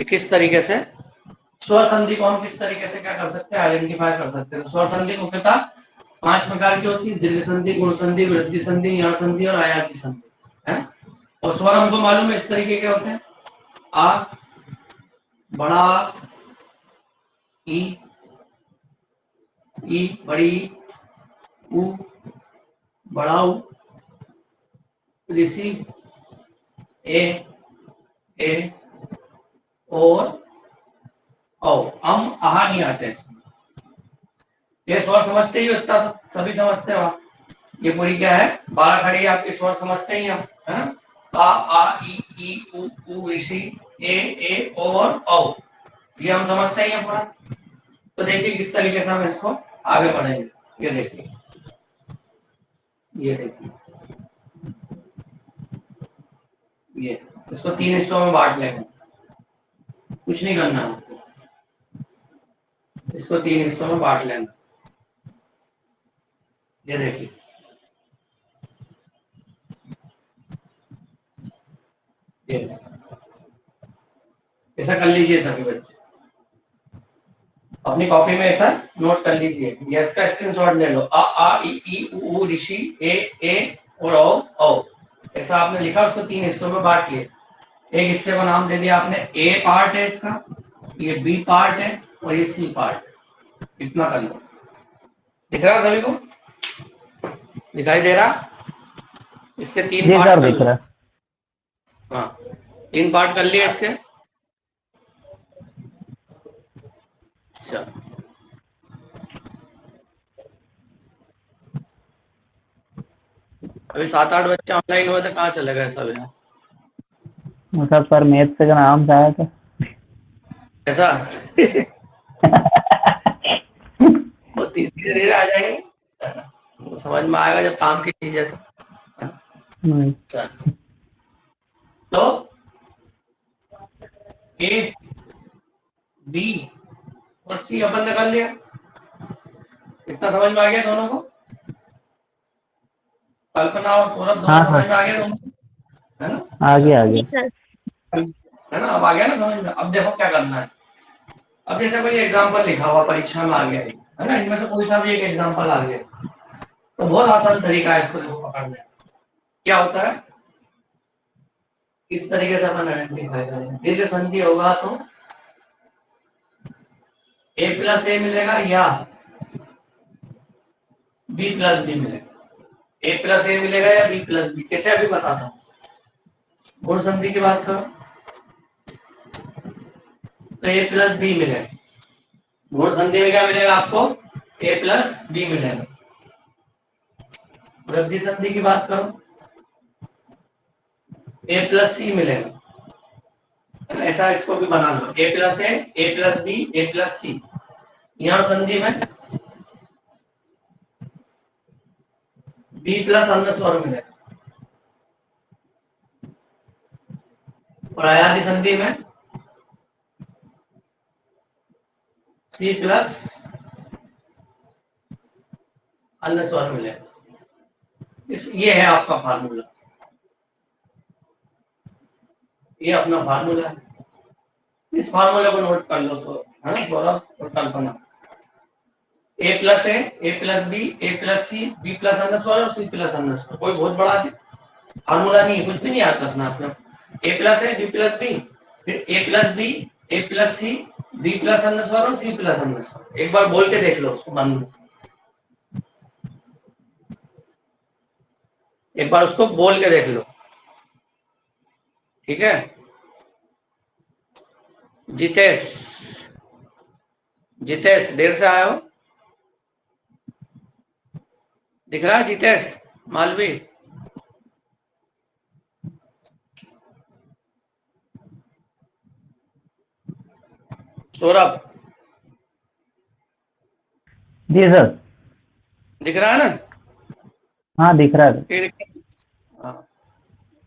कि किस तरीके से स्वर संधि को हम किस तरीके से क्या कर सकते हैं, आइडेंटिफाई कर सकते हैं। स्वर संधि मुख्यतः 5 प्रकार की होती है, दीर्घ संधि, गुण संधि, वृद्धि संधि, यण संधि और आयाति संधि है। और स्वर हमको मालूम है इस तरीके के होते हैं, आ, बड़ा ई, बड़ी, उ, बड़ा उ, ऋषि, ए और औ। हम आहा नहीं आते हैं। ये स्वर समझते ही होता, तो सभी समझते हो। ये पूरी क्या है, 12 खड़ी आपके स्वर समझते ही हम, है ना। आ ई उ ऋषि, ए और औ, ये हम समझते ही हैं पूरा। तो देखिए किस तरीके से हम इसको आगे बढ़ेंगे। ये देखिए, ये देखिए, ये इसको 3 हिस्सों में बांट लेंगे, कुछ नहीं करना है, इसको 3 हिस्सों में बांट लेंगे। ये देखिए, ऐसा कर लीजिए सभी बच्चे, अपनी कॉपी में ऐसा नोट कर लीजिए। ये इसका स्क्रीनशॉट ले लो। आ ई उ ऋषि, ए और औ। ऐसा आपने लिखा, उसको 3 हिस्सों में बांट लिए। एक हिस्से को नाम दे दिया आपने, ए पार्ट है इसका, ये बी पार्ट है और ये सी पार्ट है। इतना कर लो। दिख रहा सभी को? दिखाई दे रहा? इसके 3 पार्ट कर लो। हाँ, 3 पार्ट कर लिए इसके। अच्छा, अभी 7-8 बच्चे ऑनलाइन हुए थे, कहाँ चले गए सब यहाँ? मतलब सर मैथ से का नाम था तो ऐसा वो धीरे धीरे आ जाएंगे, वो समझ में आएगा जब काम की चीज है तो। तो ए, बी और सी अपन ने कर लिया। इतना समझ में आ गया दोनों को? कल्पना और सौरभ दोनों समझ में आ गया दोनों, है ना? आ गया है ना, अब आ गया ना समझ में। अब देखो क्या करना है। अब जैसे कोई एग्जाम्पल लिखा हुआ परीक्षा में आ गया है ना, इनमें से कोई सा भी एक एग्जाम्पल आ गया, तो बहुत आसान तरीका है इसको देखो पकड़ने का। क्या होता है, इस तरीके से अपन आइडेंटिफाई करेंगे। दीर्घ संधि होगा तो a प्लस ए मिलेगा या b प्लस बी मिलेगा। a प्लस ए मिलेगा या b प्लस बी, कैसे अभी बताता हूँ। गुण संधि की बात करो तो a प्लस बी मिलेगा। गुण संधि में क्या मिलेगा आपको, a प्लस बी मिलेगा। वृद्धि संधि की बात करो, a प्लस सी मिलेगा। ऐसा इसको भी बना लो, a plus B, a plus C. यण संधि में b प्लस अन्य स्वर मिलेगा। और आयाति संधि में c प्लस अन्य स्वर मिलेगा। ये है आपका फार्मूला, ये अपना फार्मूला है। इस फार्मूले को नोट कर लो, है ना सौरभ और Kalpana. a plus B, a plus C, b plus अन्य स्वर और c प्लस अन्य स्वर। कोई बहुत बड़ा फार्मूला नहीं है, कुछ भी नहीं याद रखना आपने। a plus b plus B, फिर a plus B, a plus C, b plus अन्य स्वर और c प्लस अन्य स्वर। एक बार बोल के देख लो उसको मन में, एक बार उसको बोल के देख लो, ठीक है। जितेश, जितेश देर से आए हो, दिख रहा है जितेश मालवी? सौरभ जी सर, दिख रहा है ना? हाँ दिख रहा है। हाँ,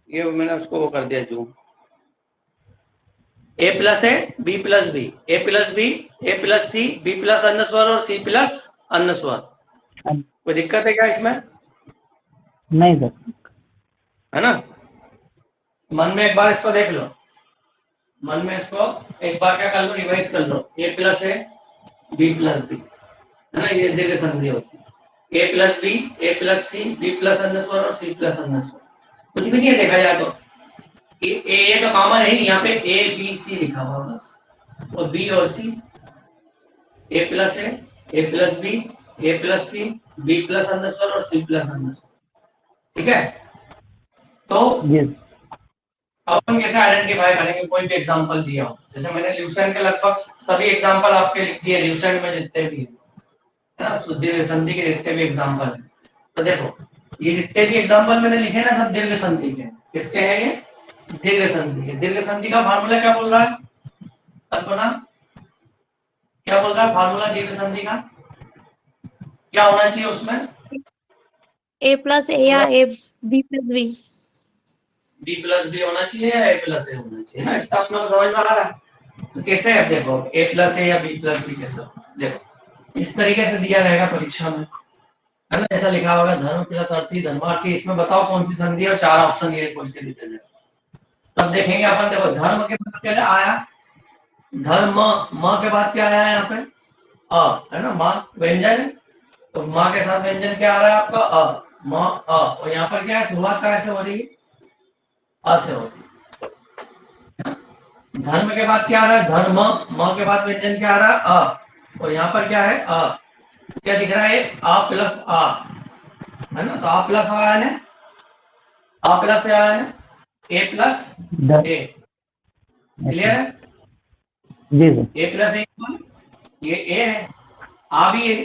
ये मैंने उसको वो कर दिया zoom. a plus B plus B, a plus B, a plus C, b plus अन्य स्वर और c प्लस अन्य स्वर। कोई दिक्कत है क्या इसमें? नहीं सर। है ना, मन में एक बार इसको देख लो। मन में इसको एक बार क्या कर लो, रिवाइज कर लो। A plus A B plus B, है ना, ये दीर्घ संधि होती है। A plus B, A plus C, B plus अंडरस्कोर और सी प्लस अंडरस्कोर, कुछ भी नहीं है देखा जाए तो। ए तो कॉमन है ही, यहाँ पे ए बी सी लिखा हुआ बस, और बी और सी। ए plus B, A plus C, B plus अंडरस्कोर और सी प्लस अंडरस्कोर, ठीक है। तो जी अपन कैसे आइडेंटिफाई करेंगे, कोई भी एग्जांपल दिया हो, जैसे मैंने ल्यूसेंट के लगभग सभी एग्जांपल आपके लिख दिए, ल्यूसेंट में जितने भी है ना, दीर्घ संधि के जितने भी एग्जांपल है। तो देखो ये जितने भी एग्जांपल मैंने लिखे ना, सब दीर्घ संधि के। किसके हैं ये? दीर्घ संधि के। दीर्घ संधि का फार्मूला क्या बोल रहा है कल्पना, क्या बोल रहा है फार्मूला दीर्घ संधि का? क्या होना चाहिए उसमें? ए प्लस ए या A B plus B. B plus B होना चाहिए या ए प्लस ए होना चाहिए ना, इतना अपने को समझ में आ रहा है। तो कैसे है देखो, ए प्लस ए या बी प्लस बी कैसे होगा? देखो इस तरीके से दिया रहेगा परीक्षा में, है ना, ऐसा लिखा होगा धर्म प्लस अर्थी धर्मार्थी, इसमें बताओ कौन सी संधि है, और 4 ऑप्शन ये कोई से भी दे देगा। तब देखेंगे अपन, देखो धर्म के बाद क्या आया, धर्म, म के बाद क्या आया यहाँ पे? अ, है ना, माँ व्यंजन है, तो माँ के साथ व्यंजन क्या आ रहा है आपका? अ, म अ, और यहाँ पर क्या है, शुरुआत कैसे हो रही है? अ से होती है। धर्म के बाद क्या आ रहा है? धर्म, म के बाद व्यंजन क्या आ रहा है? अ, और यहाँ पर क्या है? अ, क्या दिख रहा है? आ प्लस आ, है ना, तो आ प्लस आ है ना, आ प्लस आ है ना, ए प्लस ए, क्लियर है? जी सर। ए प्लस ए, ये ए है, आ भी है,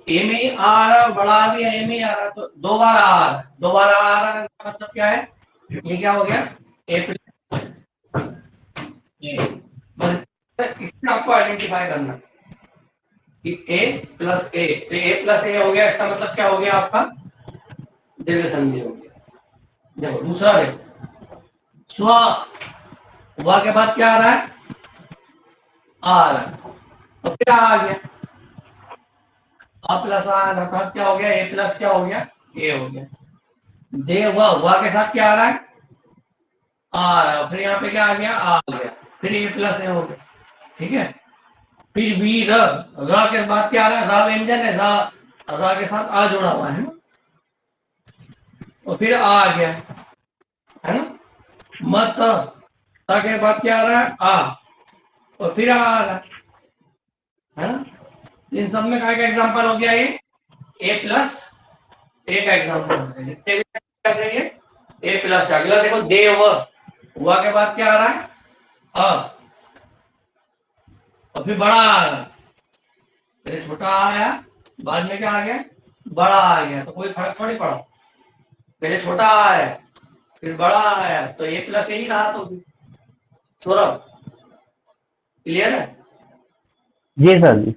ए में ही आ रहा है, बड़ा आ भी है, ए में ही आ रहा है, तो 2 बार आ रहा है, 2 बार आ रहा है, मतलब क्या है? ये क्या हो गया? ए प्लस ए। इससे आपको आइडेंटिफाई करना कि ए प्लस ए, तो ए प्लस ए हो गया, इसका मतलब क्या हो गया आपका? दीर्घ संधि हो गया। देखो दूसरा, देखो स्व, व के बाद क्या आ रहा है? आ रहा है, तो फिर आ गया, आ प्लस आ रहा था, क्या हो गया? ए प्लस क्या हो गया? ए हो गया। दे व के साथ क्या आ रहा है? आ रहा है, फिर यहाँ पे क्या आ गया? आ गया, फिर ए प्लस ए हो गया, ठीक है। फिर बी र, र के बाद क्या आ रहा है? र व्यंजन है, र के साथ आ जुड़ा हुआ है ना, तो फिर आ गया, है ना। मत, त के बाद क्या आ रहा है? आ, और फिर आ रहा है ना। इन सब में का एग्जांपल हो गया ये ए प्लस ए का एग्जांपल हो गया, जितने भी चाहिए ए प्लस। अगला देखो देव, व के बाद क्या आ रहा है? अ, और फिर बड़ा आ रहा है, पहले छोटा आया, बाद में क्या आ गया? बड़ा आ गया, तो कोई फर्क थोड़ी पड़ा, पहले छोटा आया फिर बड़ा आया, तो ए प्लस ए ही रहा। तो सौरभ क्लियर है? जी सर जी।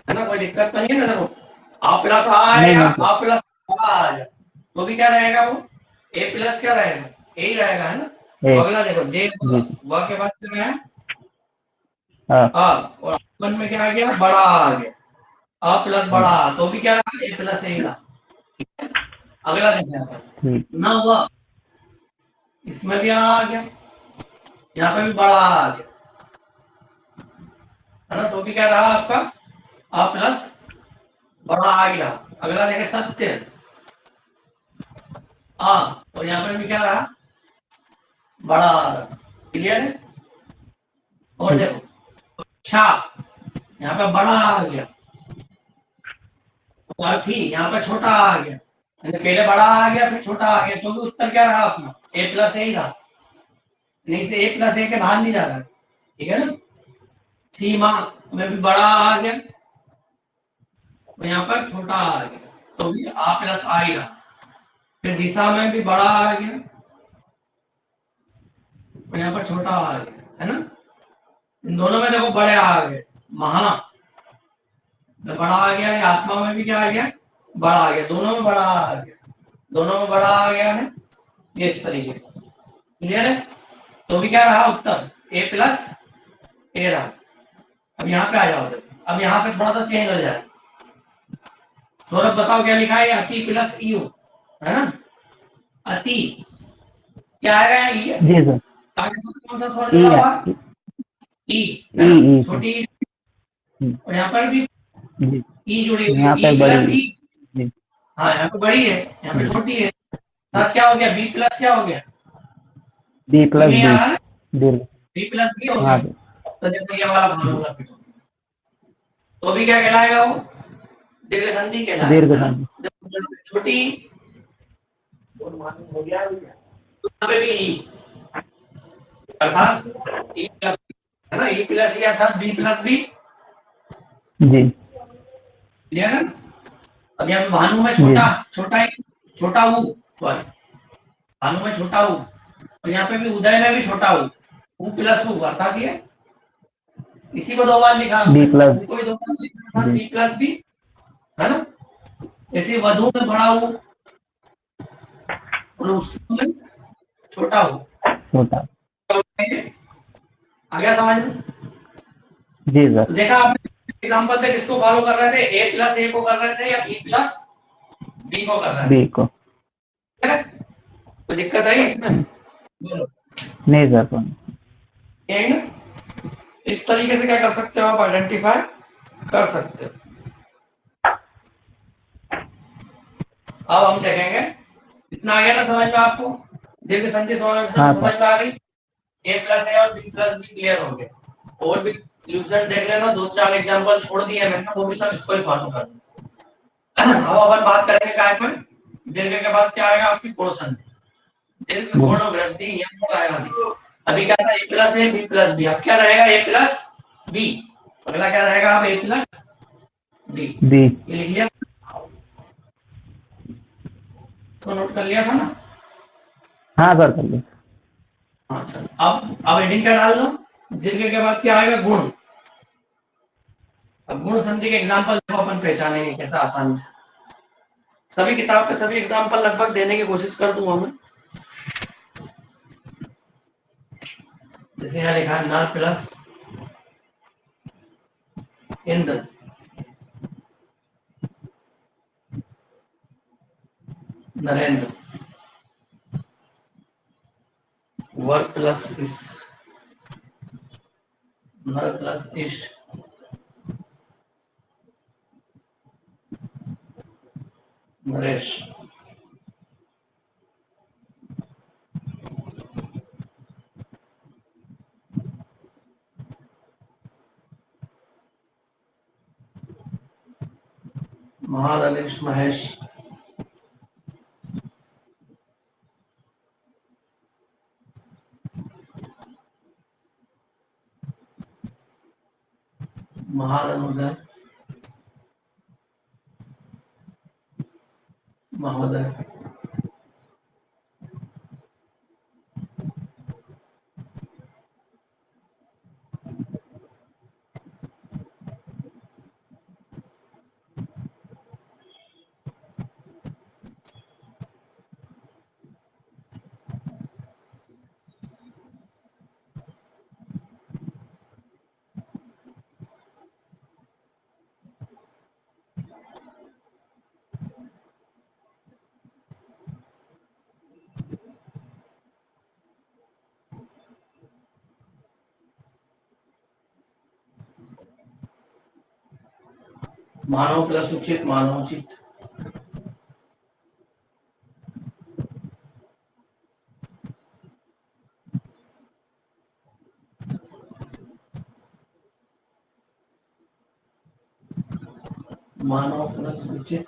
है ना, कोई दिक्कत तो नहीं है ना? देखो आ प्लस आ नहीं आएगा, नहीं सर। आ प्लस आ जाए तो भी क्या रहेगा? वो ए प्लस क्या रहेगा? ए ही रहेगा, है ना। ए, अगला देखो दे, जी व के बाद क्या है? हाँ आ, और अपन में क्या आ गया? बड़ा आ गया, आ प्लस बड़ा आ, तो भी क्या रहा? ए प्लस ए रहा। अगला देखते हैं ठीक। न हुआ, इसमें भी आ गया, यहाँ पे भी बड़ा आ गया, है ना, तो भी क्या रहा आपका? आ प्लस बड़ा आ गया। अगला देखे सत्य, आ, और यहाँ पे भी क्या रहा? बड़ा आ रहा। क्लियर है? और देखो छा, यहाँ पे बड़ा आ गया, अर्थी यहाँ पे छोटा आ गया, पहले बड़ा आ गया फिर छोटा आ गया, तो भी उत्तर क्या रहा अपना? ए प्लस ए ही रहा, नहीं से ए प्लस ए के बाहर नहीं जा रहा, ठीक है ना। सीमा में भी बड़ा आ गया, और यहाँ पर छोटा आ गया, तो भी आ प्लस आ ही रहा। फिर दिशा में भी बड़ा आ गया, और यहाँ पर छोटा आ गया, है ना। इन दोनों में देखो बड़े आ गए, महा में बड़ा आ गया, आत्मा में भी क्या आ गया? बड़ा आ गया, दोनों में बड़ा आ गया, दोनों में बड़ा आ गया है, ये इस तरीके। क्लियर है? तो भी क्या रहा उत्तर? ए प्लस ए रहा। अब यहाँ पे आ जाओ, अब यहाँ पे थोड़ा सा चेंज हो जाए। सौरभ बताओ क्या लिखा है? अति प्लस यू, है ना। अति क्या आएगा? ये जी सर। आगे से कौन सा स्वर ई जुड़ा है। हुआ? ई है ई ना, ई छोटी ई। हम्म, और यहाँ पर भी जी। ई जुड़ी हुई है, यहाँ पे ई बड़ी प्लस ई। ई। जी हाँ यहाँ पे बड़ी है, यहाँ पे जी छोटी है। जी। साथ क्या हो गया? बी प्लस क्या हो गया? बी बी प्लस में बी। आ रहा है, दीर्घ। बी प्लस बी हो हाँ गया। जी। तो देखो ये वाला भाग जी। होगा फिर, तो भी क्या कहलाएगा वो? दीर्घ संधि कहलाएगा, दीर्घ है ना। संधि। जब छोटी यहाँ पे भी ई, अर्थात ई प्लस, है ना, ई प्लस ई अर्थात बी प्लस बी। जी क्लियर है? अब यहाँ पे भानु में जी। छोटा छोटा ई, छोटा ऊ, सॉरी, भानु में छोटा ऊ, और यहाँ पे भी उदय में भी छोटा ऊ प्लस ऊ, अर्थात ये इसी को दो बार लिखा बी हमने, प्लस। ऊ को ही दो बार लिखा था, जी बी प्लस बी, है ना। जैसे वधु में बड़ा ऊ और उत्सव में छोटा ऊ। छोटा। आ गया समझ में? जी सर। तो देखा आपने एग्जांपल से किसको फॉलो कर रहे थे? ए प्लस ए को कर रहे थे या बी प्लस बी को कर रहे थे? बी को। ठीक है? कोई दिक्कत आई इसमें? बोलो। नहीं सर कौन। ये है ना, इस तरीके से क्या कर सकते हो आप? आइडेंटिफाई कर सकते हो। अब हम देखेंगे, इतना आ गया ना समझ में आपको? दीर्घ संधि समझ हाँ समझ सर। में आ गई? ए प्लस ए और बी प्लस बी क्लियर हो गए। और भी यूजर देख लेना, दो चार एग्जांपल छोड़ दिए मैंने, वो भी सब इसको ही फॉलो कर। अब अपन बात करेंगे काय पर? दीर्घ के बाद क्या आएगा आपकी? गुण संधि। दीर्घ गुण वृद्धि यम आएगा। अभी क्या था? A plus A B plus B. अब क्या रहेगा? A plus B. अगला क्या रहेगा? अब ए प्लस डी। बी। ये लिख लिया, तो नोट कर लिया था ना? हाँ सर कर ली। हाँ चलो, अब हेडिंग क्या डाल दो? दीर्घ के बाद क्या आएगा? गुण। अब गुण संधि के एग्जांपल देखो, अपन पहचानेंगे कैसा आसानी से। सभी किताब के सभी एग्जांपल लगभग देने की कोशिश कर दूंगा मैं। जैसे यहाँ लिखा है नर प्लस इंद्र, नरेंद्र। वर प्लस इस, नर प्लस इश, नरेश। महाधनेश, महेश। महाधनुदय, महोदय। मानव प्लस उचित, मानवोचित। मानव प्लस उचित,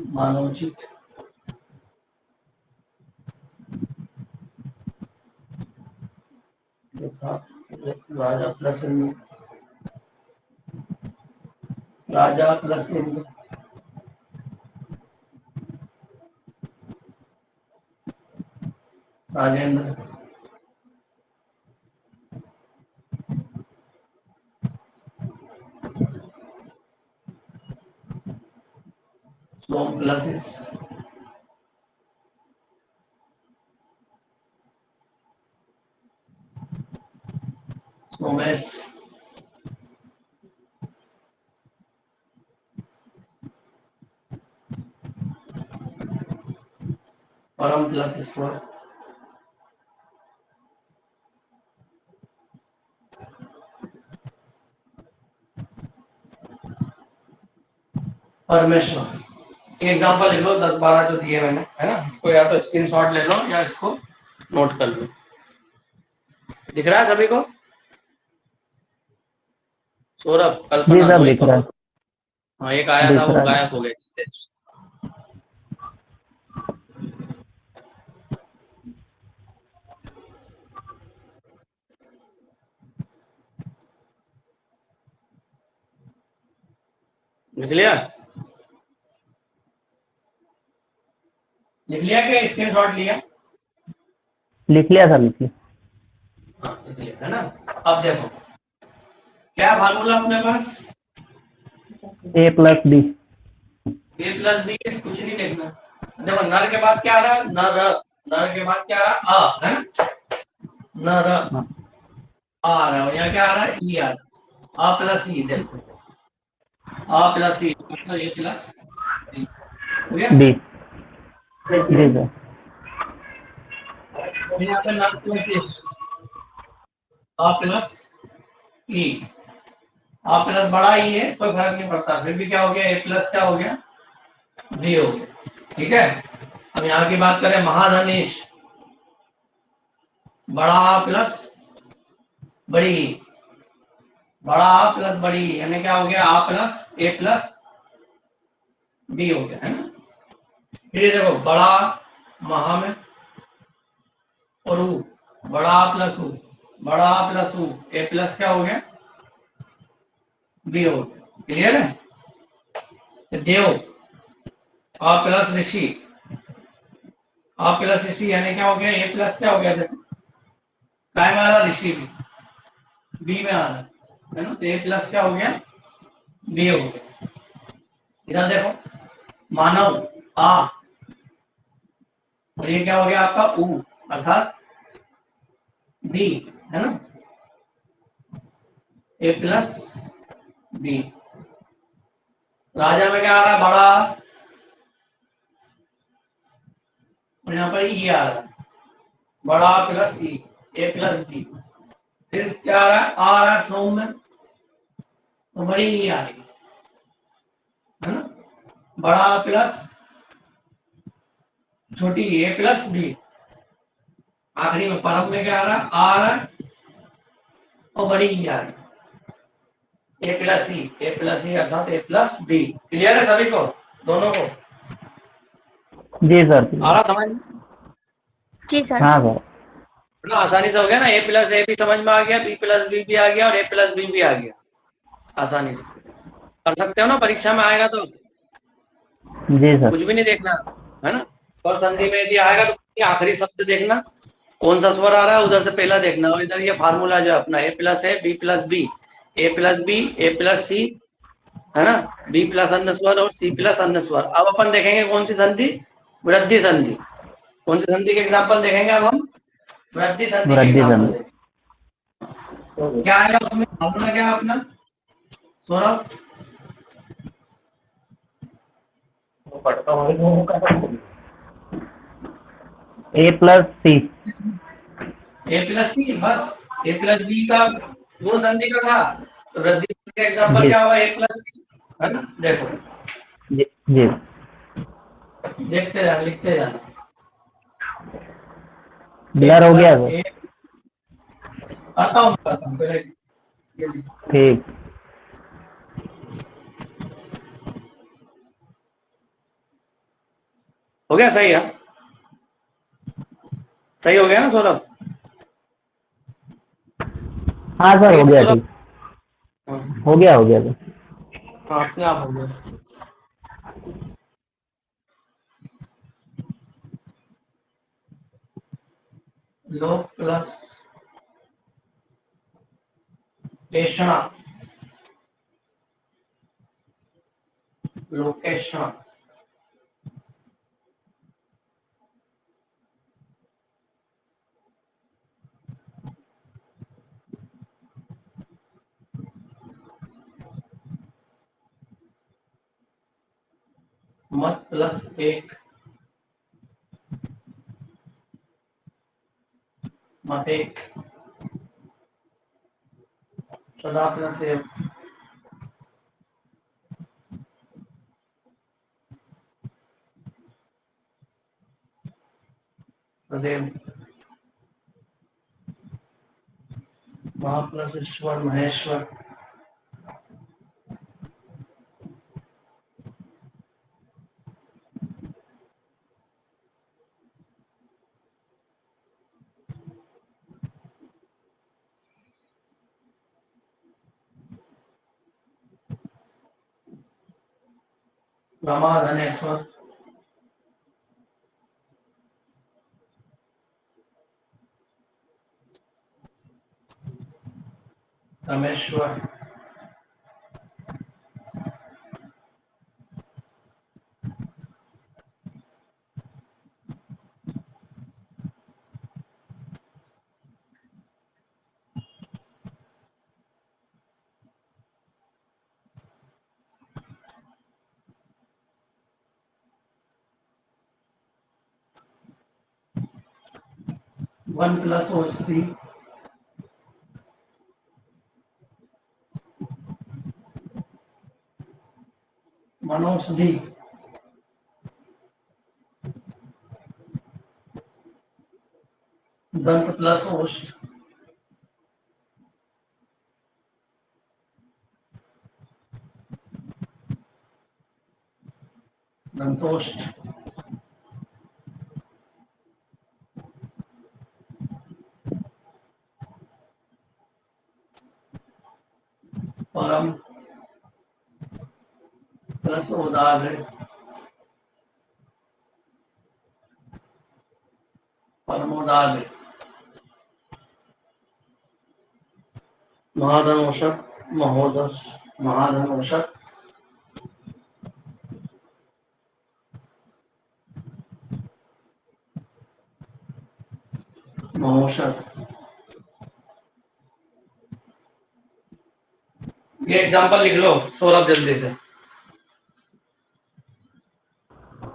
मानवोचित। यथा राजा प्लस इंद्र, राजा प्लस इंद्र, राजेंद्र। सोम प्लस इस, सोमेश। परम प्लस स्वर, परमेश्वर। एग्जाम्पल लिख लो 10-12 जो दिए मैंने, है ना, इसको या तो स्क्रीनशॉट ले लो या इसको नोट कर लो। दिख रहा है सभी को? सौरभ, जी कल्पना, सर रोहित दिख रहा को। है। हाँ, एक आया था दिख वो रहा है। गायब हो गया। लिख लिया? लिख लिया कि स्क्रीनशॉट लिया? लिख लिया सर, लिख लिया। हाँ, लिख लिया है ना। अब देखो क्या फार्मूला अपने पास, ए plus B. A plus B के कुछ नहीं देखना। देखो नर के बाद क्या आ रहा है, नर, नर के बाद क्या आ रहा है, अ, है ना, नर, हाँ। आ रहा है, और यहाँ क्या आ रहा है, ई आ रहा है, अ प्लस ई। देखो अ प्लस ई मतलब ए प्लस बी हो गया। बी। जी सर। और यहाँ पे नर प्लस एस, अ प्लस ई। अ प्लस बड़ा ई है, कोई फर्क नहीं पड़ता, फिर भी क्या हो गया, ए प्लस क्या हो गया, बी हो गया। ठीक है। अब यहाँ की बात करें, महाधनेश, बड़ा आ प्लस बड़ी ई, बड़ा आ प्लस बड़ी ई, यानी क्या हो गया, आ प्लस ए प्लस बी हो गया, है ना। फिर ये देखो बड़ा महा में और ऊ, बड़ा आ प्लस ऊ, बड़ा आ प्लस ऊ, ए प्लस क्या हो गया, बी हो गया। क्लियर है? देव, आ प्लस ऋषि, आ प्लस ऋषि यानी क्या हो गया, ए प्लस क्या हो गया, देखो काय में आ रहा, ऋषि बी में आ रहा है ना, तो ए प्लस क्या हो गया, बी हो गया। इधर देखो मानव, आ, और ये क्या हो गया आपका ऊ, अर्थात बी, है ना, ए प्लस बी। राजा में क्या आ रहा है, बड़ा, और यहाँ पर ई आ रहा है, बड़ा प्लस ई, ए प्लस बी। फिर क्या आ रहा है, आ रहा है सोम में, तो बड़ी ई आ रही है ना, बड़ा प्लस छोटी ए प्लस बी। आखिरी में परम में क्या आ रहा है, आ रहा है और बड़ी ई आ रही है, A plus E, A plus ई अर्थात ए प्लस बी। क्लियर है सभी को, दोनों को? जी सर। आ रहा समझ में? जी सर। हाँ सर। ना आसानी से हो गया ना, ए प्लस ए भी समझ में आ गया, बी प्लस बी भी आ गया, और ए प्लस बी भी आ गया। आसानी से कर सकते हो ना, परीक्षा में आएगा तो जी सर। कुछ भी नहीं देखना, है ना। स्वर संधि में यदि आएगा तो आखिरी शब्द देखना कौन सा स्वर आ रहा है, उधर से पहला देखना, और इधर ये फार्मूला जो अपना ए प्लस है, B plus B, A plus B, A plus सी, है ना, बी प्लस अन्य स्वर और सी प्लस अन्य स्वर। अब अपन देखेंगे कौन सी संधि, वृद्धि संधि। कौन सी संधि के एग्जाम्पल देखेंगे अब हम, वृद्धि संधि के वृद्धि एग्जाम्पल संधि। देखेंगे। क्या आएगा उसमें, फार्मूला क्या है अपना सौरभ? ए प्लस सी। ए प्लस सी, बस ए प्लस बी का वो संधि का था, तो वृद्धि संधि का एग्जाम्पल जी क्या हुआ, ए प्लस सी, है ना। देखो जी जी। देखते जाना, लिखते जाना, ए ब्लर हो गया प्लस सर। ए, करता हूँ पहले ठीक। हो गया सही है, सही हो गया ना सौरभ? हाँ सर सही हो है ना गया, सौरभ? ठीक। हाँ हो गया सर। हाँ, अपने आप हो गया। लोक प्लस पेषणा, लोकेशण, मत प्लस एक, मतेक, सदा प्लस एव, सदैव, महा प्लस ईश्वर महेश्वर, रमा धनेश्वर, रमेश्वर, वन प्लस औषधि, मनौषधि, दंत प्लस ओष्ठ, दंतोष्ठ, परम प्लस उदार, परमोदार, महाधनोषक, महोदश, महाधनोषक, महोषक। ये एग्जांपल लिख लो सौरभ जल्दी से।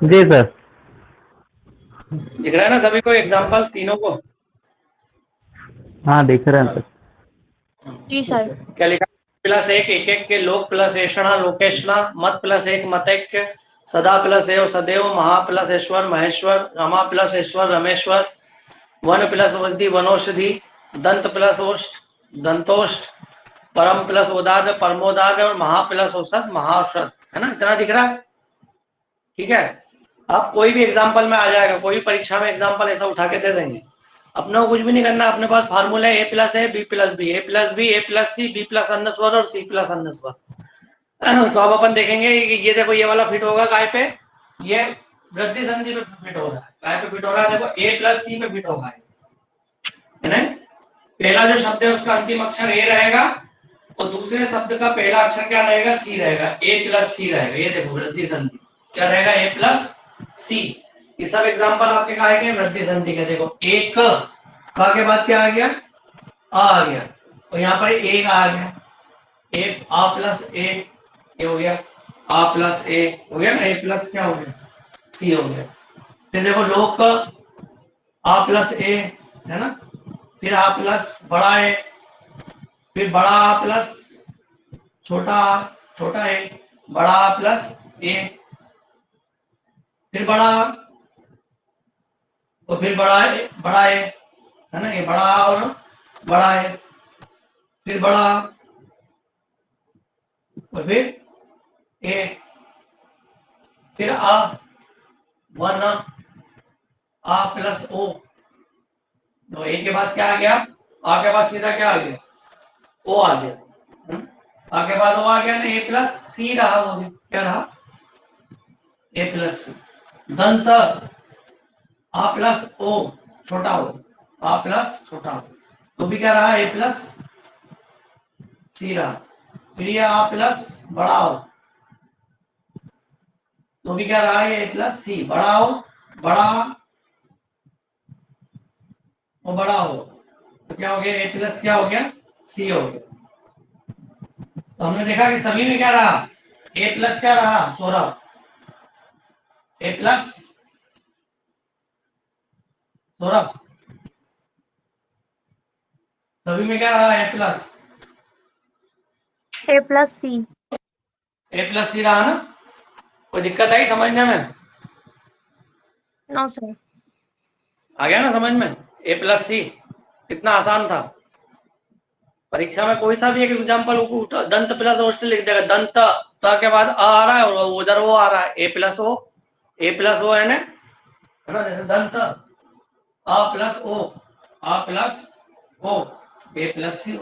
जी सर। दिख रहा है ना सभी को एग्जांपल तीनों को? हाँ दिख रहा है सर। जी सर। क्या लिखा? प्लस एक एक एक के, लोक प्लस ऐषणा लोकेशना, मत प्लस एक मतैक्य, सदा प्लस एव सदैव, महा प्लस ईश्वर महेश्वर, रमा प्लस ईश्वर रमेश्वर, वन प्लस औषधि वनौषधि, दंत प्लस ओष्ठ दंतोष्ठ, परम प्लस उदाद परमोदाद, और महा प्लस औषध महाऔषध। है ना, इतना दिख रहा है? ठीक है। अब कोई भी एग्जाम्पल में आ जाएगा, कोई भी परीक्षा में एग्जाम्पल ऐसा उठा के दे देंगे। अपने को कुछ भी नहीं करना, अपने पास फार्मूला है A plus A B plus B, A plus B, A plus C, B plus अन्नस्वर और सी प्लस अन्नस्वर। तो अब अपन देखेंगे कि ये देखो, ये वाला फिट होगा काय पे? ये वृद्धि संधि पे फिट हो रहा है। काय पे फिट हो रहा है? देखो ए प्लस सी पे फिट होगा, है ना। पहला जो शब्द है उसका अंतिम अक्षर ए रहेगा, और दूसरे शब्द का पहला अक्षर क्या रहेगा? सी रहेगा। ए प्लस सी रहेगा। ये देखो वृद्धि संधि क्या रहेगा? ए प्लस सी। ये सब एग्जांपल आपके कहा के वृद्धि संधि के। देखो एक का के बाद क्या आ गया? आ गया, और यहाँ पर एक आ गया, ए आ प्लस ए, ये हो गया आ प्लस ए, हो गया ना। ए प्लस क्या हो गया? सी हो गया। फिर देखो लोग का आ प्लस ए, है ना। फिर आ प्लस बड़ा ए, फिर बड़ा आ प्लस छोटा ए, बड़ा आ प्लस ए, फिर बड़ा, और फिर बड़ा ए, है ना। ये बड़ा और बड़ा है, फिर बड़ा, और फिर ए, फिर आ वन आ प्लस ओ। तो ए के बाद क्या आ गया? आ के बाद सीधा क्या आ गया? ओ आ गया। आ के बाद ओ आ गया ना, ए प्लस सी रहा। वो क्या रहा? ए प्लस सी। दंत आ प्लस ओ छोटा हो, आ प्लस छोटा हो, तो भी क्या रहा? ए प्लस सी रहा। फिर ये आ प्लस बड़ा हो, तो भी क्या रहा? ए प्लस सी। बड़ा हो, बड़ा और बड़ा हो, तो क्या हो गया? ए प्लस क्या हो गया? सी हो गया। तो हमने देखा कि सभी में क्या रहा? ए प्लस क्या रहा सौरभ? ए प्लस सौरभ सभी में क्या रहा? ए प्लस सी। सी रहा ना? कोई दिक्कत आई समझने में? No sir. आ गया ना समझ में? ए + सी कितना आसान था। परीक्षा में कोई सा भी एक एग्जाम्पल दंत प्लस औष्ठ्य लिख देगा, दंत त के बाद आ रहा है और उधर वो आ रहा है ए प्लस ओ है ना, जैसे दंत आ प्लस ओ ए + सी।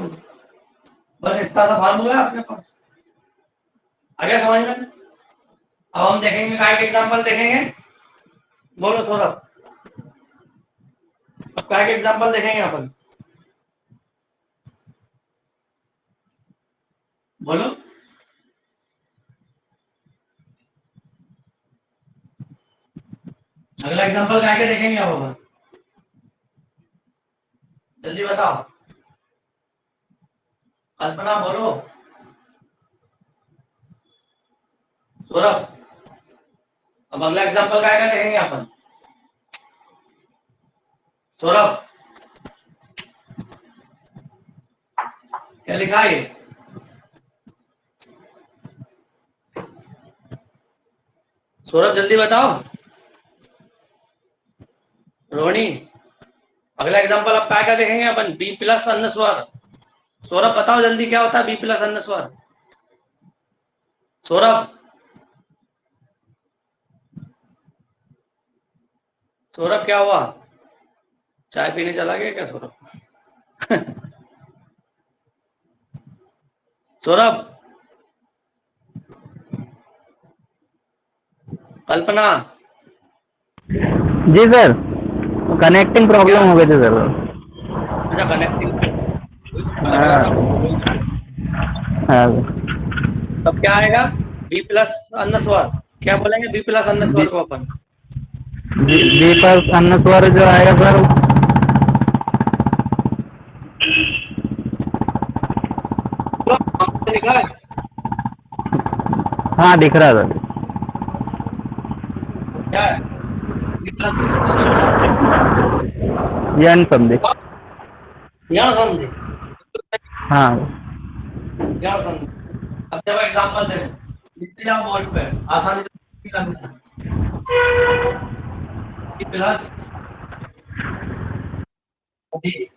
बस इतना सा फार्मूला है अपने पास। आ गया समझ में? अब हम देखेंगे काय के एग्जाम्पल देखेंगे। बोलो सौरभ, अब काय के एग्जाम्पल देखेंगे अपन। बोलो। अगला एग्जाम्पल काय के देखेंगे अब अपन, जल्दी बताओ। कल्पना बोलो। सौरभ, अब अगला एग्जाम्पल काय का देखेंगे अपन। सौरभ, क्या लिखा है? सौरभ जल्दी बताओ। रोहिणी, अगला एग्जाम्पल अब काय का देखेंगे अपन, B+ अनुस्वार। सौरभ बताओ जल्दी क्या होता है B+ अनुस्वार। सौरभ, सौरभ क्या हुआ? चाय पीने चला गया क्या सौरभ? सौरभ, कल्पना। जी सर, कनेक्टिंग प्रॉब्लम हो गई थी सर। अच्छा कनेक्टिंग। हाँ हाँ तब क्या आएगा B+ अनुस्वार। क्या बोलेंगे B+ अनुस्वार को अपन? जी पर अनुस्वार जो आएगा सर, लिखा है हाँ दिख रहा है सर। क्या है B+ अनुस्वार होता है यन संधि। यण संधि। हाँ यण संधि। अब जब एग्जांपल देखो, लिखते जाओ बोर्ड पे आसानी से करना है। B+ अधिक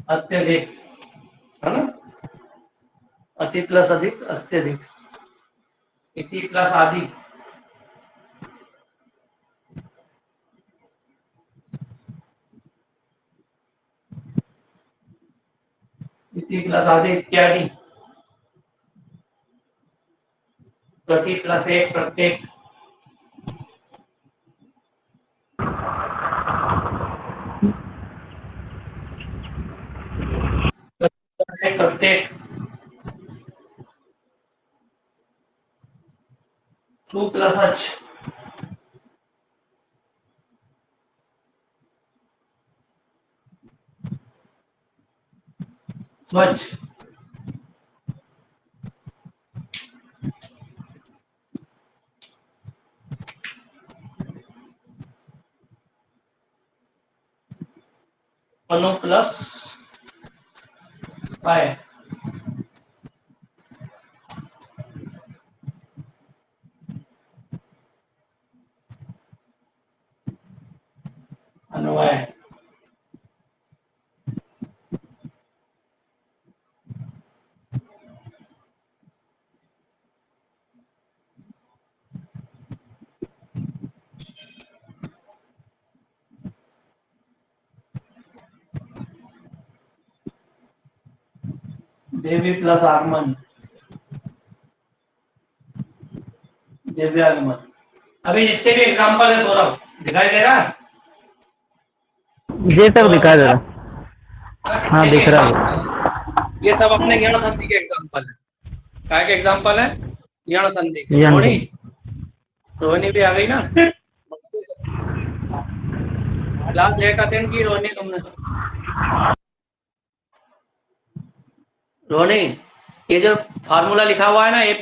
अत्यधिक, है ना? अति प्लस अधिक अत्यधिक, इति प्लस आदि, इति प्लस आदि इत्यादि, प्रति प्लस एक प्रत्येक, प्रत्येक, सु प्लस अच, स्वच्छ, अनु प्लस पाए, अनुवाय, देवी प्लस आगमन, दिव्यागमन। अभी जितने भी एग्जांपल है सौरभ, दिखाई दे रहा है? जी सर दिखा दे रहा। हाँ दिख रहा है। ये सब अपने यण संधि के एग्जांपल है। काय के एग्जांपल है? यण संधि के। यण रोहिणी, रोहिणी भी आ गई ना? क्लास लेट अटेंड की रोहिणी तुमने? रोहिणी, ये जो फार्मूला लिखा हुआ है ना A+A,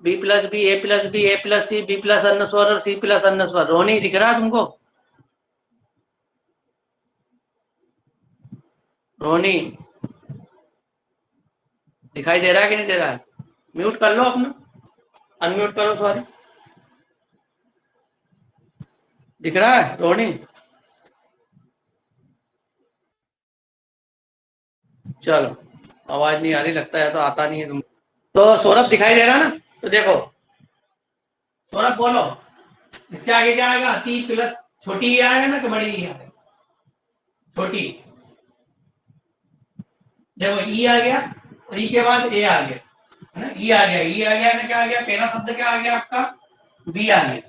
B+B, A+B, A+C, B+ अनुस्वार और C+ अनुस्वार, रोहिणी दिख रहा है तुमको? रोनी दिखाई दे रहा है कि नहीं दे रहा है? म्यूट कर लो अपना, अनम्यूट करो, सॉरी। दिख रहा है रोनी? चलो, आवाज नहीं आ रही, लगता है तो आता नहीं है तुम। तो सौरभ दिखाई दे रहा है ना? तो देखो सौरभ बोलो, इसके आगे क्या आएगा? टी प्लस छोटी ई आएगा ना कि बड़ी ई आएगा? छोटी। देखो ई आ गया और ई के बाद ए आ गया, है ना? ई आ गया, ई आ गया ना, क्या आ गया? पहला शब्द क्या आ गया आपका? बी आ गया।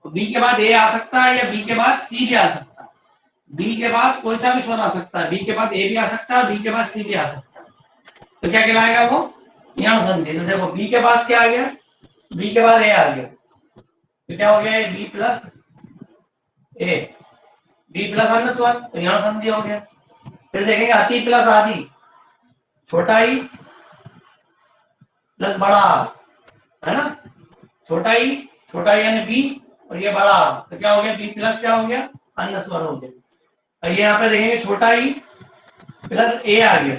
बी के बाद ए आ सकता है या बी के बाद सी भी आ सकता है। बी के बाद कोई सा भी स्वर आ सकता है, बी के बाद ए भी आ सकता है, बी के बाद सी भी आ सकता है। तो क्या कहलाएगा वो? यण संधि। तो देखो बी के बाद क्या आ गया? बी के बाद ए आ गया, तो क्या हो गया? ये B plus A, B plus अन्य स्वर, तो यण संधि हो गया। फिर देखेंगे अति प्लस आदि, छोटा ई प्लस बड़ा आ, है ना? छोटा ई यानी बी, और ये बड़ा आ, तो क्या हो गया? बी प्लस क्या हो गया? अन्य स्वर हो गया। और ये यहाँ पे देखेंगे छोटा ई प्लस ए आ गया,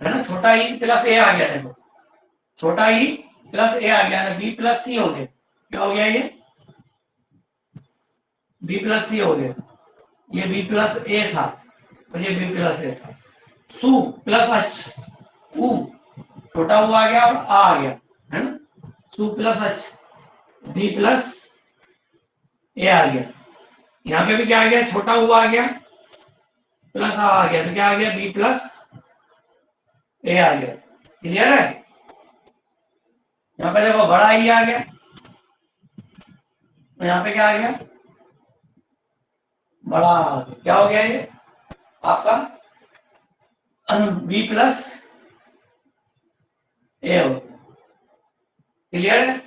है ना? छोटा ई प्लस ए आ गया, देखो छोटा ई प्लस ए आ गया, बी प्लस सी हो गया। क्या हो गया? ये बी प्लस सी हो गया, ये बी प्लस ए था और ये बी प्लस ए था। सु प्लस अच, उ छोटा उ आ गया और आ गया, है ना? सु प्लस अच, बी प्लस ए आ गया। यहाँ पे भी क्या आ गया? छोटा उ आ गया प्लस आ गया, तो क्या आ गया? बी प्लस ए आ गया। क्लियर है? यहाँ पे देखो बड़ा ई आ गया, तो यहाँ पे क्या आ गया? बड़ा आ गया। क्या हो गया? ये आपका बी प्लस ए हो। क्लियर है?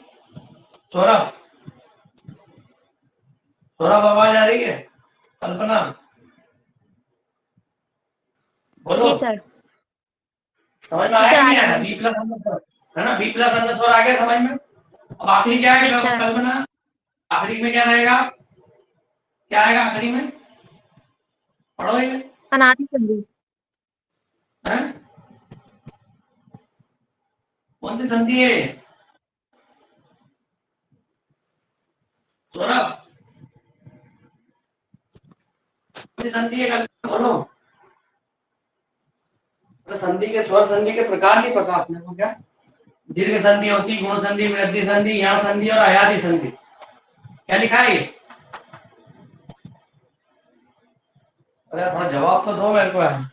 सौरभ, सौरभ आवाज आ रही है? कल्पना बोलो, जी सर। समझ में जी सर, आया आ नहीं रही आया? है। बी प्लस अन्य स्वर, है ना? बी प्लस अन्य स्वर आ गया समझ में? अब आखिरी क्या है? जी सर। कल्पना आखिरी में क्या रहेगा? क्या आएगा आखिरी में? पढ़ो ये, अनादि संधि। है? कौन सी संधि है? सौरभ कौन सी संधि है? कल्पना बोलो। तो संधि के स्वर संधि के प्रकार नहीं पता आपने को क्या? दीर्घ संधि होती, गुण संधि, वृद्धि संधि, यण संधि और अयादि संधि। क्या लिखा है? अरे थोड़ा जवाब तो दो मेरे को है।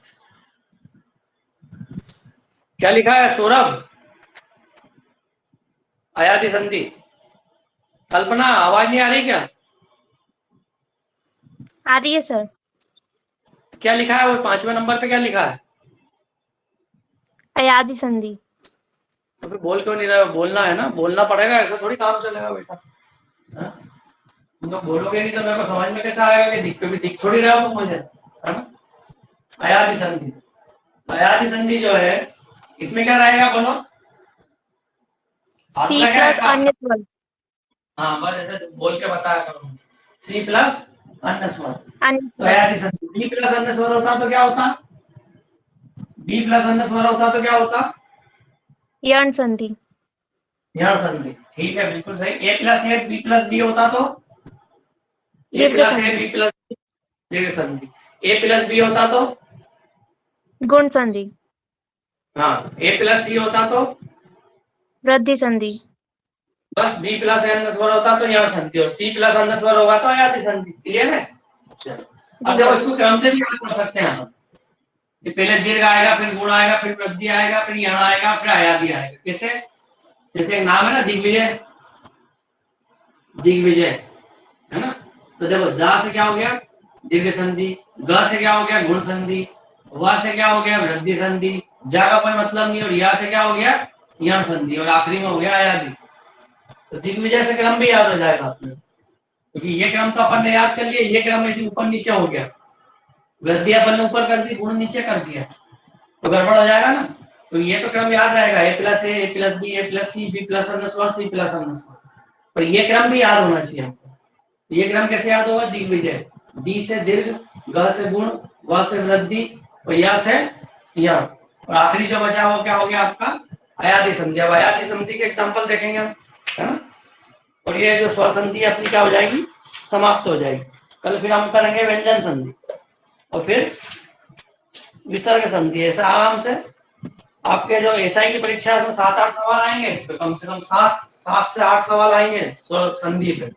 क्या लिखा है सौरभ? अयादि संधि। कल्पना आवाज नहीं आ रही क्या? आ रही है सर। क्या लिखा है वो 5वें नंबर पे? क्या लिखा है? अयादि संधि। तो फिर बोल क्यों नहीं रहे हो? बोलना है ना, बोलना पड़ेगा, ऐसा थोड़ी काम चलेगा बेटा। हाँ? तुम तो बोलोगे नहीं तो मेरे को समझ में कैसे आएगा कि दिख पे भी दिख थोड़ी रहे हो तुम मुझे, है ना? अयादि संधि, अयादि संधि जो है इसमें क्या रहेगा बोलो? सी फार्मूला क्या है प्लस इसका? अन्य स्वर। हाँ बस ऐसे बोल के बताया करो, सी प्लस अन्य स्वर। अन्य तो स्वर। अयादि संधि बी प्लस अन्य स्वर होता तो क्या होता? बी प्लस अन्य स्वर होता तो क्या होता? यण संधि। यण संधि। ठीक है, बिल्कुल सही। A plus A B plus B होता तो ए दीर्घ प्लस ए संधि। बी प्लस दीर्घ संधि। ए प्लस बी होता तो गुण संधि। हाँ, ए प्लस सी होता तो वृद्धि संधि। बस बी प्लस ए अन्य स्वर होता तो यण संधि, और सी प्लस अन्य स्वर होगा तो अयादि संधि। क्लियर है? चलो अब जी देखो सर। इसको क्रम से भी याद कर सकते हैं हम कि पहले दीर्घ आएगा, फिर गुण आएगा, फिर वृद्धि आएगा, फिर यण आएगा, फिर अयादि आएगा। कैसे? जैसे एक नाम है ना दिग्विजय, दिग्विजय, है ना? तो देखो दा से क्या हो गया? दीर्घ संधि। ग से क्या हो गया? गुण संधि। व से क्या हो गया? वृद्धि संधि। जा का कोई मतलब नहीं, और या से क्या हो गया? यण संधि, और आखिरी में हो गया अयादि। तो दिग्विजय से क्रम भी याद हो जाएगा आपने, क्योंकि ये क्रम तो अपन ने याद कर लिया, ये क्रम यदि ऊपर नीचे हो गया, वृद्धि अपन ने ऊपर कर दी, गुण नीचे कर दिया, तो गड़बड़ हो जाएगा ना। तो ये तो क्रम याद रहेगा, A plus A plus B, A plus C, B plus अन्य स्वर, सी प्लस अन्य स्वर। पर ये क्रम भी याद होना चाहिए हमको। ये क्रम कैसे याद होगा? दिग्विजय, दी से दीर्घ, ग से गुण, व से वृद्धि और यह से यह, और आखिरी जो बचा वो क्या हो गया आपका अयादि संधि। अब अयादि संधि के एग्जांपल देखेंगे हम, है ना। और ये जो स्वर संधि अपनी क्या हो जाएगी, समाप्त हो जाएगी। कल फिर हम करेंगे व्यंजन संधि और फिर विसर्ग संधि। ऐसा आराम से आपके जो एसआई की परीक्षा है उसमें 7-8 सवाल आएंगे, इस पे कम से कम 7 से 8 सवाल आएंगे स्वर संधि पे।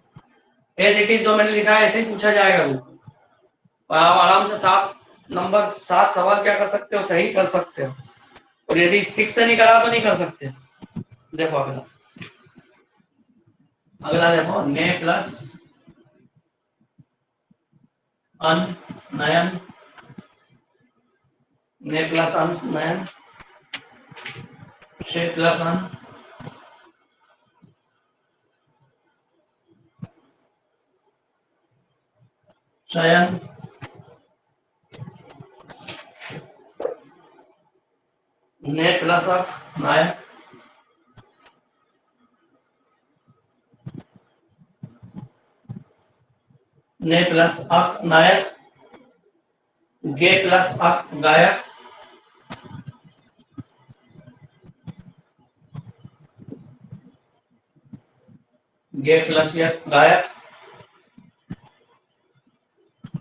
एज इट इज जो मैंने लिखा है ऐसे ही पूछा जाएगा वो, और आप आराम से 7 सवाल क्या कर सकते हो, सही कर सकते हो। और यदि ठीक से नहीं करा तो नहीं कर सकते। देखो अगला देखो, ने प्लस अन नयन, ने प्लस अन नयन, शे प्लस अन, शयन, ने प्लस अक नायक, ने प्लस अक नायक, गे प्लस अक गायक, गे प्लस यक गायक,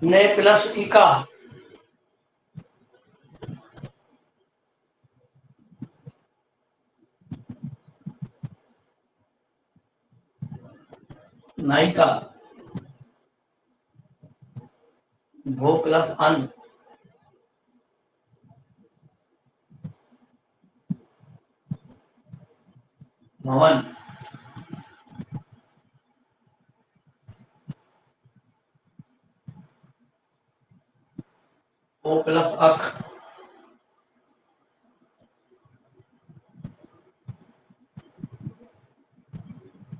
ने प्लस इका, नायिका, भो प्लस अन, भवन, ओ प्लस अक,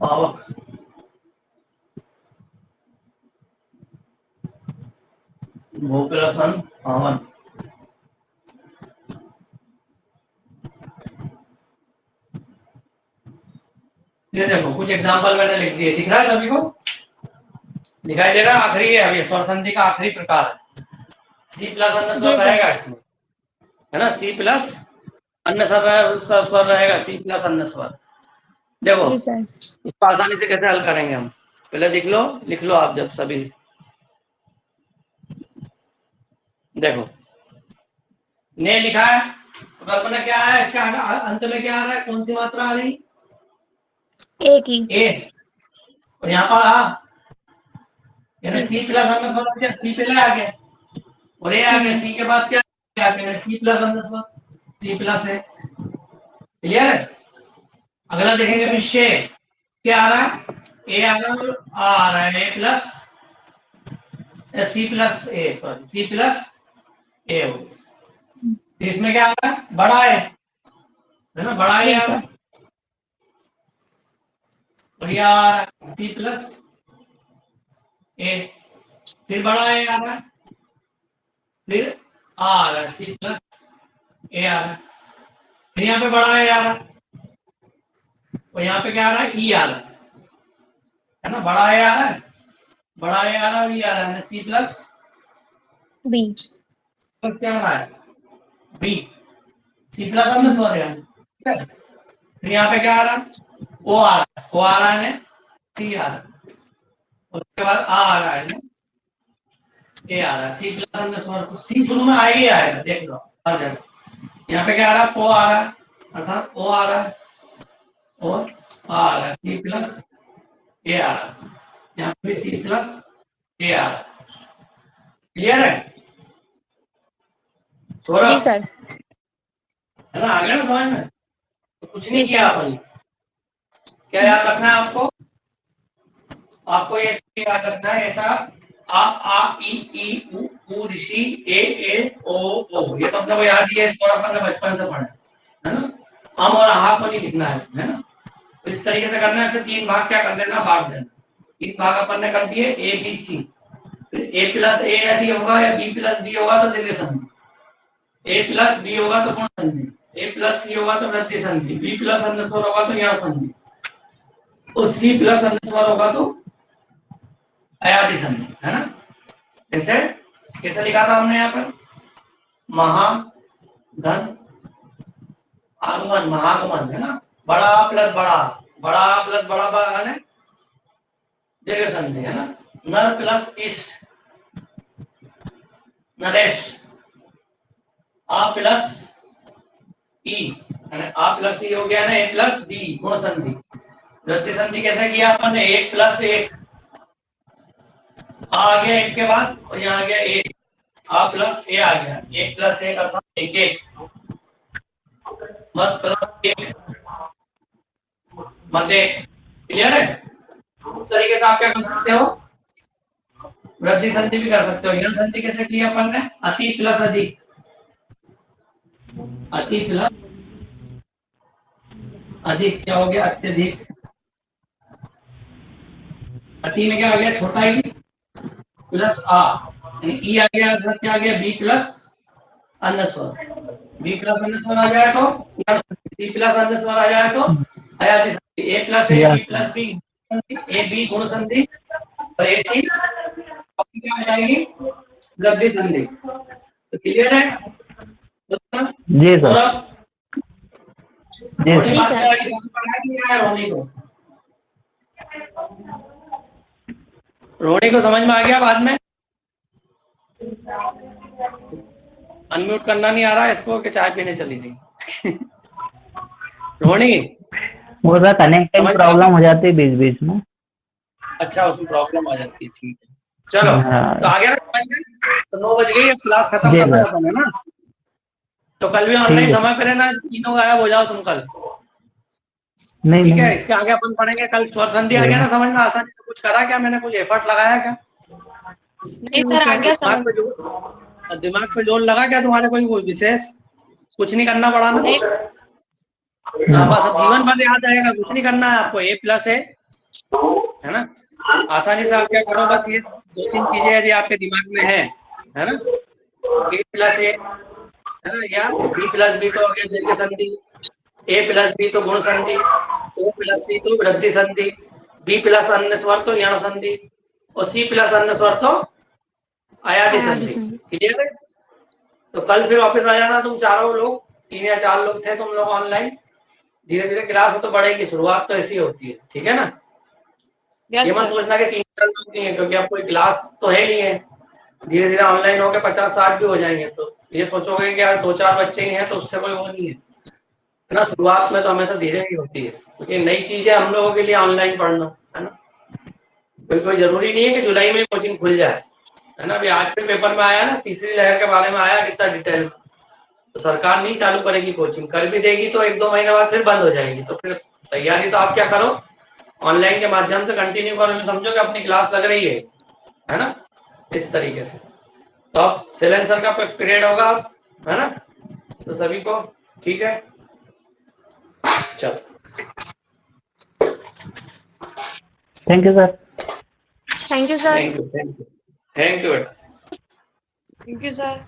पावक, भो प्लस अन पावन। ये देखो कुछ एग्जांपल मैंने लिख दिए, दिख रहा है सभी को, दिखाई दे रहा है। आखिरी है, अब ये स्वर संधि का आखिरी प्रकार है। सी प्लस अन्य स्वर रहेगा इसमें, है ना। सी प्लस अन्य स्वर रहेगा, सी प्लस अन्य स्वर। देखो इसको आसानी से कैसे हल करेंगे हम, पहले लिख लो आप जब सभी। देखो ने लिखा है, तो कल्पना क्या है इसका अंत में क्या आ रहा है, कौन सी मात्रा आ रही, एक ही ए। और यहाँ पर यानी सी प्लस अन्य स्वर आ गया, सी पहले आ गया और ए आ गया, सी के बाद क्या आ गया, सी प्लस अन्य स्वर, सी प्लस है। क्लियर है। अगला देखेंगे फिर शे, क्या आ रहा है, ए आ रहा है, आ रहा है A plus C plus A, sorry C plus ए हो। इसमें क्या आ रहा है, बड़ा है ना, बड़ा ए आ रहा है, और ये आ रहा है सी प्लस ए, फिर बड़ा ए आ रहा है, फिर आ रहा है सी प्लस ए आ रहा है, फिर यहाँ पे बड़ा ए आ रहा है, और यहाँ पे क्या आ रहा है, ई आ रहा है ना। बड़ा ए आ रहा है, बड़ा ए आ रहा है और ई आ रहा है, सी प्लस बी प्लस क्या आ रहा है, बी, सी प्लस हमने स्वर है, ठीक है। फिर यहाँ पे क्या आ रहा है, ओ आ रहा है, ओ आ रहा है, सी आ रहा है, उसके बाद आ रहा है, ए आ रहा है, सी प्लस हमने स्वर, तो सी शुरू में आएगा ही आएगा, देख लो आ जाएगा। यहाँ पे क्या आ रहा है, ओ आ रहा है, अर्थात ओ आ रहा है और आ रहा है, सी प्लस ए आ रहा है, यहाँ पे सी प्लस ए आ रहा है। क्लियर है जी सर, है ना, आ गया ना समझ में। तो कुछ नहीं किया अपन, क्या याद रखना है आपको, आपको ये याद रखना है ऐसा, आ ई उ ऋषि ए ओ ओ, ये तो अपने को याद ही है, इसको अपन ने बचपन से पढ़ा है ना। हम और आहा को नहीं लिखना है इसमें, है ना। तो इस तरीके से करना है, इसे 3 भाग क्या कर देना, बांट देना। 3 भाग अपन ने कर दिए, ए बी सी, फिर ए प्लस ए यदि होगा या बी प्लस बी होगा तो द्वितीय संधि, ए प्लस बी होगा तो गुण संधि, ए प्लस सी होगा तो वृद्धि संधि, बी प्लस अन्य स्वर होगा तो यण संधि, और सी प्लस अन्य स्वर होगा तो अयादि संधि, है ना। जैसे कैसे लिखा था हमने यहाँ पर, महाधन आगमन, महागमन है ना, बड़ा प्लस बड़ा, बड़ा प्लस बड़ा बड़ा है दीर्घ संधि है ना, नर प्लस इस नरेश, आ प्लस ई आ प्लस ई हो गया ना, ए प्लस बी गुण संधि। वृद्धि संधि कैसे किया अपन ने, 1 प्लस 1 आ गया 1 के बाद, और यहाँ आ गया 1 आ प्लस ए आ गया, 1 प्लस 1 अर्थात 1 1 मत प्लस 1 मत 1। क्लियर है? इस तरीके से आप क्या कर सकते हो, वृद्धि संधि भी कर सकते हो। यह संधि कैसे किया अपन ने, अति प्लस अधिक, अति प्लस अधिक क्या हो गया, अत्यधिक। अति में क्या आ गया, छोटा ई प्लस आ, ई आ गया अर्थात क्या आ गया, बी प्लस अन्य स्वर, बी प्लस अन्य स्वर आ जाए तो, सी प्लस अन्य स्वर आ जाए तो अयाति संधि, A plus A B plus B, A B गुण संधि, और ए सी क्या आ जाएगी, वृद्धि संधि। तो क्लियर है? जी सर, जी रोनी सर। रोनी को समझ में आ गया बाद में? अनम्यूट करना नहीं आ रहा है इसको कि चाय पीने चली गई? रोनी वो सर कनेक्टिंग प्रॉब्लम हो जाती है बीच बीच में। अच्छा, उसमें प्रॉब्लम आ जाती है, ठीक है चलो। हाँ। तो आ गया ना, तो 9 बज गई, क्लास खत्म जी करना सर। अपन है ना। तो कल भी ठीक ऑनलाइन है। समय पे रहना, तीनों गायब हो जाओ तुम कल, नहीं ठीक है? नहीं इसके आगे अपन पढ़ेंगे कल। स्वर संधि आ गया ना समझ में आसानी से? कुछ करा क्या मैंने, कुछ एफर्ट लगाया क्या? नहीं सर, आ गया समझ। दिमाग पे जोर लगा क्या तुम्हारे, कोई विशेष कुछ नहीं करना पड़ा ना? नहीं। हाँ, बस अब जीवन भर याद रहेगा, कुछ नहीं करना है आपको, ए प्लस है ना। आसानी से आप क्या करो, बस ये 2-3 चीजें यदि आपके दिमाग में है ना, ए प्लस ए है ना, या बी प्लस बी तो हो गया दीर्घ संधि, ए प्लस बी तो गुण संधि, ओ प्लस सी तो वृद्धि संधि, बी प्लस अन्य स्वर तो यण संधि, और सी प्लस अन्य स्वर तो अयादि संधि। क्लियर है? तो कल फिर वापस आ जाना तुम चारों लोग, 3 या 4 लोग थे तुम लोग ऑनलाइन। धीरे धीरे क्लास तो बढ़ेगी, शुरुआत तो ऐसी होती है, ठीक है ना? ये मत सोचना कि 3-4 लोग नहीं है, क्योंकि अब कोई क्लास तो है नहीं है। धीरे धीरे ऑनलाइन होकर 50-60 भी हो जाएंगे, तो ये सोचोगे कि यार 2-4 बच्चे ही हैं तो उससे कोई वो नहीं है ना। शुरुआत में तो हमेशा धीरे ही होती है, क्योंकि नई चीज है हम लोगों के लिए ऑनलाइन पढ़ना, है ना। कोई जरूरी नहीं है कि जुलाई में कोचिंग खुल जाए, है ना। अभी आज के पेपर में आया ना, तीसरी लहर के बारे में आया कितना डिटेल में। तो सरकार नहीं चालू करेगी कोचिंग, कर भी देगी तो 1-2 महीने बाद फिर बंद हो जाएगी। तो फिर तैयारी तो आप क्या करो, ऑनलाइन के माध्यम से कंटिन्यू करो, समझो कि अपनी क्लास लग रही है ना, इस तरीके से। तो अब सिलेंसर का पीरियड होगा, है ना, तो सभी को ठीक है। चलो, thank you sir. Thank you sir. Thank you बेटा। Thank you sir.